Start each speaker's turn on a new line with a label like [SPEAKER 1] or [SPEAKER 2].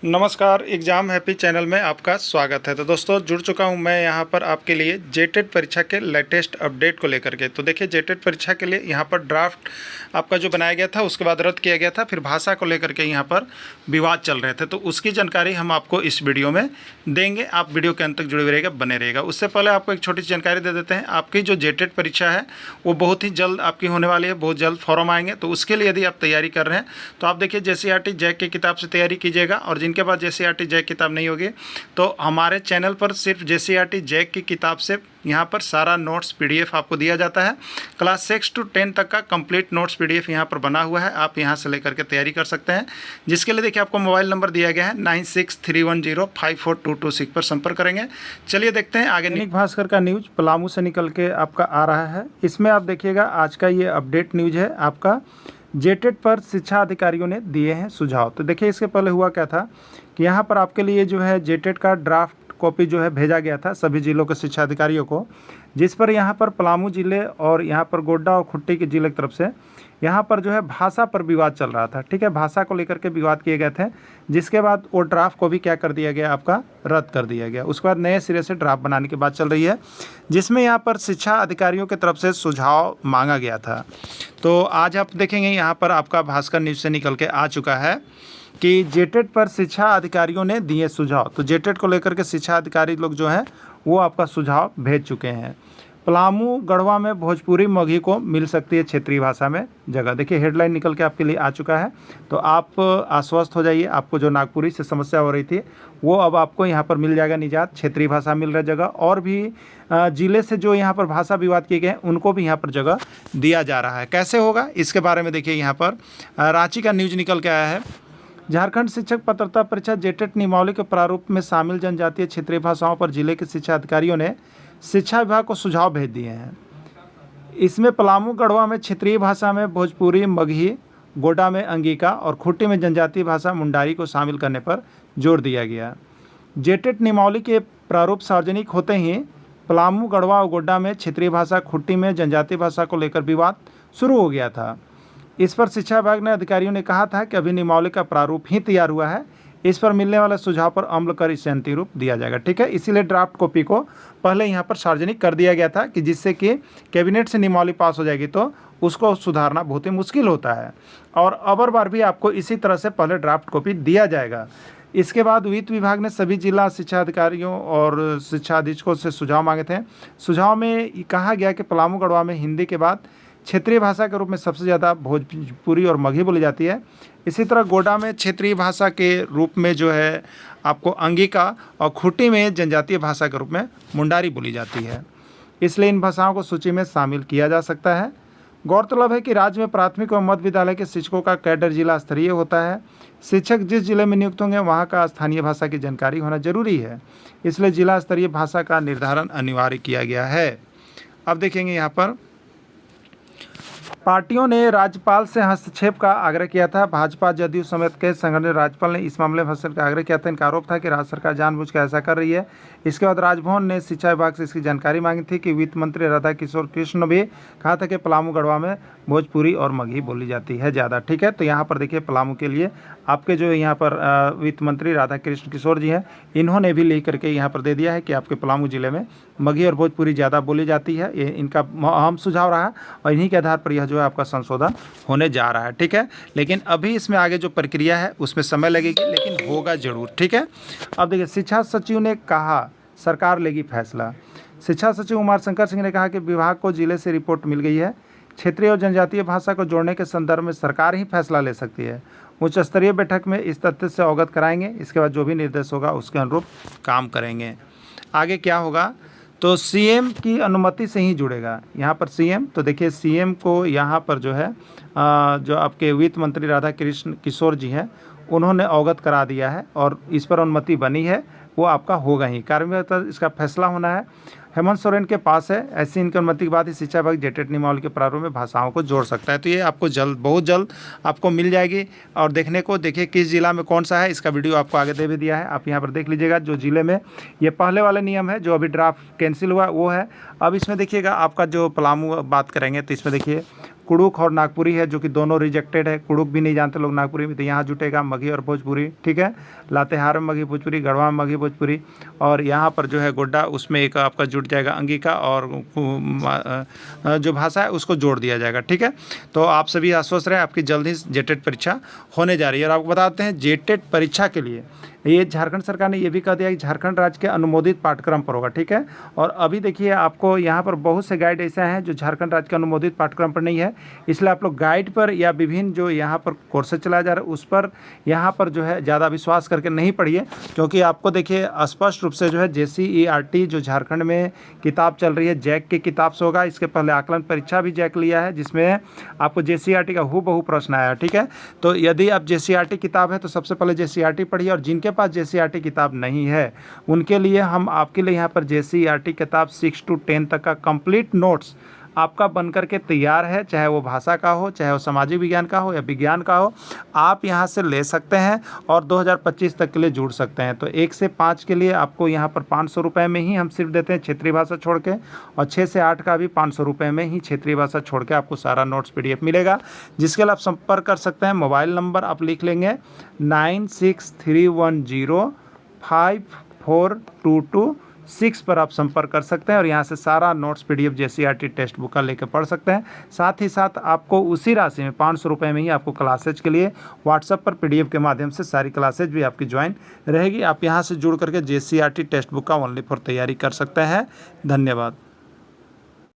[SPEAKER 1] नमस्कार, exam happy channel में आपका स्वागत है। तो दोस्तों जुड़ चुका हूं मैं यहां पर आपके लिए जेटेट परीक्षा के लेटेस्ट अपडेट को लेकर के। तो देखिए जेटेट परीक्षा के लिए यहां पर ड्राफ्ट आपका जो बनाया गया था उसके बाद रद्द किया गया था, फिर भाषा को लेकर के यहां पर विवाद चल रहे थे। तो उसकी जानकारी हम आपको इस वीडियो में देंगे, आप वीडियो के अंत तक जुड़े रहेगा, बने रहेगा। उससे पहले आपको एक छोटी सी जानकारी दे देते हैं। आपकी जो जेटेट परीक्षा है वो बहुत ही जल्द आपकी होने वाली है, बहुत जल्द फॉर्म आएंगे। तो उसके लिए यदि आप तैयारी कर रहे हैं तो आप देखिए JCERT जैक की किताब से तैयारी कीजिएगा, और जिनके पास JCERT जैक किताब नहीं होगी तो हमारे चैनल पर सिर्फ JCERT जैक की किताब से यहाँ पर सारा नोट्स PDF आपको दिया जाता है। क्लास 6 to 10 तक का कंप्लीट नोट्स PDF यहाँ पर बना हुआ है, आप यहाँ से लेकर के तैयारी कर सकते हैं। जिसके लिए देखिए आपको मोबाइल नंबर दिया गया है 9631054226 पर संपर्क करेंगे। चलिए देखते हैं आगे। दैनिक भास्कर का न्यूज़ पलामू से निकल के आपका आ रहा है। इसमें आप देखिएगा आज का ये अपडेट न्यूज़ है आपका, जेटेट पर शिक्षा अधिकारियों ने दिए हैं सुझाव। तो देखिए इसके पहले हुआ क्या था कि यहाँ पर आपके लिए जो है जेटेट का ड्राफ्ट कॉपी जो है भेजा गया था सभी जिलों के शिक्षा अधिकारियों को, जिस पर यहाँ पर पलामू जिले और यहाँ पर गोड्डा और खुट्टी के जिले की तरफ से यहाँ पर जो है भाषा पर विवाद चल रहा था। ठीक है, भाषा को लेकर के विवाद किए गए थे, जिसके बाद वो ड्राफ्ट को भी क्या कर दिया गया, आपका रद्द कर दिया गया। उसके बाद नए सिरे से ड्राफ्ट बनाने की बात चल रही है, जिसमें यहाँ पर शिक्षा अधिकारियों की तरफ से सुझाव मांगा गया था। तो आज आप देखेंगे यहाँ पर आपका भास्कर न्यूज़ से निकल के आ चुका है कि जेटेट पर शिक्षा अधिकारियों ने दिए सुझाव। तो जेटेट को लेकर के शिक्षा अधिकारी लोग जो हैं वो आपका सुझाव भेज चुके हैं। पलामू गढ़वा में भोजपुरी मगही को मिल सकती है क्षेत्रीय भाषा में जगह। देखिए हेडलाइन निकल के आपके लिए आ चुका है, तो आप आश्वस्त हो जाइए। आपको जो नागपुरी से समस्या हो रही थी वो अब आपको यहाँ पर मिल जाएगा निजात, क्षेत्रीय भाषा मिल रहा जगह। और भी ज़िले से जो यहाँ पर भाषा विवाद किए गए हैं उनको भी यहाँ पर जगह दिया जा रहा है। कैसे होगा इसके बारे में देखिए यहाँ पर रांची का न्यूज़ निकल के आया है। झारखंड शिक्षक पात्रता परीक्षा जेटेट नियमावली के प्रारूप में शामिल जनजातीय क्षेत्रीय भाषाओं पर जिले के शिक्षा अधिकारियों ने शिक्षा विभाग को सुझाव भेज दिए हैं। इसमें पलामू गढ़वा में क्षेत्रीय भाषा में भोजपुरी मगही, गोड्डा में अंगिका और खुट्टी में जनजातीय भाषा मुंडारी को शामिल करने पर जोर दिया गया। जेटेट नियमावली के प्रारूप सार्वजनिक होते ही पलामू गढ़वा और गोड्डा में क्षेत्रीय भाषा, खुट्टी में जनजातीय भाषा को लेकर विवाद शुरू हो गया था। इस पर शिक्षा विभाग ने अधिकारियों ने कहा था कि अभी नियमावली का प्रारूप ही तैयार हुआ है, इस पर मिलने वाले सुझाव पर अमल कर इसे अंतिम रूप दिया जाएगा। ठीक है, इसीलिए ड्राफ्ट कॉपी को पहले यहाँ पर सार्वजनिक कर दिया गया था कि जिससे कि कैबिनेट से नियमावली पास हो जाएगी तो उसको सुधारना बहुत ही मुश्किल होता है, और अबर बार भी आपको इसी तरह से पहले ड्राफ्ट कॉपी दिया जाएगा। इसके बाद वित्त विभाग ने सभी जिला शिक्षा अधिकारियों और शिक्षा अधीक्षकों से सुझाव मांगे थे। सुझाव में कहा गया कि पलामू गढ़वा में हिंदी के बाद क्षेत्रीय भाषा के रूप में सबसे ज़्यादा भोजपुरी और मगही बोली जाती है। इसी तरह गोड्डा में क्षेत्रीय भाषा के रूप में जो है आपको अंगिका, और खुट्टी में जनजातीय भाषा के रूप में मुंडारी बोली जाती है। इसलिए इन भाषाओं को सूची में शामिल किया जा सकता है। गौरतलब है कि राज्य में प्राथमिक एवं मध्य विद्यालय के शिक्षकों का कैडर जिला स्तरीय होता है। शिक्षक जिस जिले में नियुक्त होंगे वहाँ का स्थानीय भाषा की जानकारी होना जरूरी है, इसलिए जिला स्तरीय भाषा का निर्धारण अनिवार्य किया गया है। अब देखेंगे यहाँ पर पार्टियों ने राज्यपाल से हस्तक्षेप का आग्रह किया था। भाजपा जदयू समेत कई संगठन ने राज्यपाल ने इस मामले में हस्तक्षेप का आग्रह किया था। इनका आरोप था कि राज्य सरकार जानबूझकर ऐसा कर रही है। इसके बाद राजभवन ने शिक्षा विभाग से इसकी जानकारी मांगी थी कि वित्त मंत्री राधा किशोर कृष्ण ने भी कहा था कि पलामू गढ़वा में भोजपुरी और मगही बोली जाती है ज़्यादा। ठीक है, तो यहाँ पर देखिए पलामू के लिए आपके जो यहाँ पर वित्त मंत्री राधा कृष्ण किशोर जी हैं, इन्होंने भी लिख करके यहाँ पर दे दिया है कि आपके पलामू जिले में मगही और भोजपुरी ज़्यादा बोली जाती है। ये इनका अहम सुझाव रहा और इन्हीं के आधार पर यह जो है आपका संशोधन होने जा रहा है। ठीक है, लेकिन अभी इसमें आगे जो प्रक्रिया है उसमें समय लगेगी, लेकिन होगा जरूर। ठीक है, अब देखिए शिक्षा सचिव ने कहा सरकार लेगी फैसला। शिक्षा सचिव उमार शंकर सिंह ने कहा कि विभाग को जिले से रिपोर्ट मिल गई है। क्षेत्रीय और जनजातीय भाषा को जोड़ने के संदर्भ में सरकार ही फैसला ले सकती है। उच्च स्तरीय बैठक में इस तथ्य से अवगत कराएंगे, इसके बाद जो भी निर्देश होगा उसके अनुरूप काम करेंगे। आगे क्या होगा तो सीएम की अनुमति से ही जुड़ेगा। यहाँ पर सीएम, तो देखिए सीएम को यहाँ पर जो है जो आपके वित्त मंत्री राधा कृष्ण किशोर जी हैं उन्होंने अवगत करा दिया है और इस पर अनुमति बनी है, वो आपका होगा ही। कार्य इसका फैसला होना है, हेमंत सोरेन के पास है। ऐसी इनकी अनुमति के बाद ही शिक्षा विभाग जेटेट नियमावली के प्रारूप में भाषाओं को जोड़ सकता है। तो ये आपको जल्द, बहुत जल्द आपको मिल जाएगी। और देखने को देखिए किस जिला में कौन सा है, इसका वीडियो आपको आगे दे भी दिया है, आप यहाँ पर देख लीजिएगा। जो जिले में ये पहले वाले नियम है जो अभी ड्राफ्ट कैंसिल हुआ वो है। अब इसमें देखिएगा आपका जो पलामू बात करेंगे तो इसमें देखिए कुड़ुक और नागपुरी है जो कि दोनों रिजेक्टेड है। कुड़ुक भी नहीं जानते लोग नागपुरी में, तो यहाँ जुटेगा मगही और भोजपुरी, ठीक है। लातेहार में मगही भोजपुरी, गढ़वा में मगही भोजपुरी, और यहाँ पर जो है गोड्डा उसमें एक आपका जुट जाएगा अंगिका, और जो भाषा है उसको जोड़ दिया जाएगा, ठीक है। तो आप सभी आश्वस्त रहे, आपकी जल्द ही जेटेट परीक्षा होने जा रही है। और आपको बताते हैं जेटेट परीक्षा के लिए ये झारखंड सरकार ने ये भी कह दिया कि झारखंड राज्य के अनुमोदित पाठ्यक्रम पर होगा, ठीक है। और अभी देखिए आपको यहाँ पर बहुत से गाइड ऐसे हैं जो झारखंड राज्य के अनुमोदित पाठ्यक्रम पर नहीं है, इसलिए आप लोग गाइड पर या विभिन्न जो यहाँ पर कोर्सेज चलाया जा रहा है उस पर यहाँ पर जो है ज़्यादा विश्वास करके नहीं पढ़िए, क्योंकि आपको देखिए स्पष्ट रूप से जो है JCERT जो झारखंड में किताब चल रही है जैक की किताब से होगा। इसके पहले आकलन परीक्षा भी जैक लिया है जिसमें आपको JCERT का हूबहू प्रश्न आया, ठीक है। तो यदि आप JCERT किताब है तो सबसे पहले JCERT पढ़िए, और जिनके पास JCERT किताब नहीं है उनके लिए हम आपके लिए यहाँ पर JCERT किताब 6 to 10 तक का कंप्लीट नोट्स आपका बनकर के तैयार है, चाहे वो भाषा का हो, चाहे वो सामाजिक विज्ञान का हो या विज्ञान का हो, आप यहाँ से ले सकते हैं और 2025 तक के लिए जुड़ सकते हैं। तो 1 से 5 के लिए आपको यहाँ पर 500 रुपये में ही हम सिर्फ देते हैं क्षेत्रीय भाषा छोड़ के, और 6 से 8 का भी 500 रुपये में ही क्षेत्रीय भाषा छोड़ के आपको सारा नोट्स PDF मिलेगा, जिसके लिए आप संपर्क कर सकते हैं। मोबाइल नंबर आप लिख लेंगे 9631054226 पर आप संपर्क कर सकते हैं, और यहाँ से सारा notes PDF JCERT text book का लेकर पढ़ सकते हैं। साथ ही साथ आपको उसी राशि में 500 रुपये में ही आपको क्लासेज के लिए व्हाट्सएप पर PDF के माध्यम से सारी क्लासेज भी आपकी ज्वाइन रहेगी। आप यहाँ से जुड़ करके JCERT टेक्स्ट बुक का ओनली फॉर तैयारी कर सकते हैं। धन्यवाद।